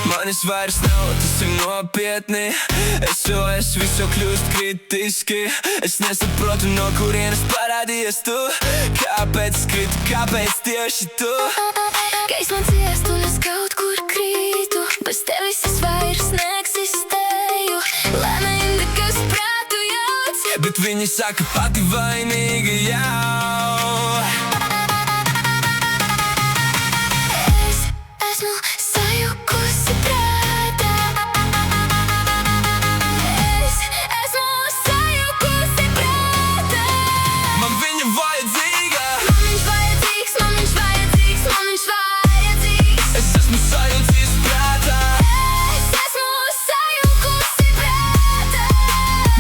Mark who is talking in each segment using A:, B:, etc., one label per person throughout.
A: Manis vairs nav, tas ir nopietni. SOS viss jau kļūst kritiski. Es nesaprotu, no kurienes parādījies tu. Kāpēc skritu, kāpēc tieši tu?
B: Gaisma ciestu, es kaut kur krītu. Bez tevis es vairs neeksistēju. Lēmēji, kas prātu jauc,
A: bet viņi saka pati vainīga jau.
B: Es esmu sajukusi prātā. Es esmu sajukusi prātā.
A: Man viņa vajadzīga.
B: Man viņš vajadzīgs, man viņš vajadzīgs, man viņš vajadzīgs.
A: Es esmu sajūties prātā.
B: Es esmu sajukusi prātā.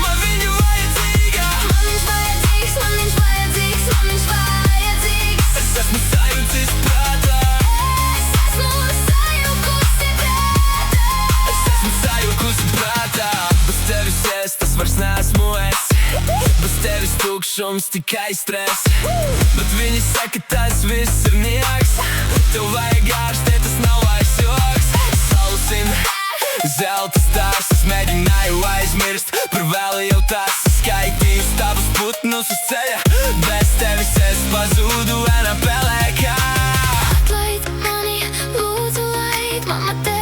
A: Man viņa vajadzīga.
B: Man viņš vajadzīgs, man viņš vajadzīgs, man viņš vajadzīgs.
A: Es esmu sajūties prātā.
B: Es esmu sajukusi prātā.
A: Es esmu sajūkusi prātā. Bez tevis es, tas vairs neesmu es. Bez tevis tukšums, tikai stress. Bet viņi saka, tas viss ir nieks. Tev vajag ārstēt, tas nav vairs joks. Sausim, zelta stārs. Es mēģināju aizmirst, par vēlu jau tas. Skaitīju stāvus putnus uz ceļa. Bez tevis es pazūdu ēnā pelēkā.
B: Atlaid mani, lūdzu laid, mamma tev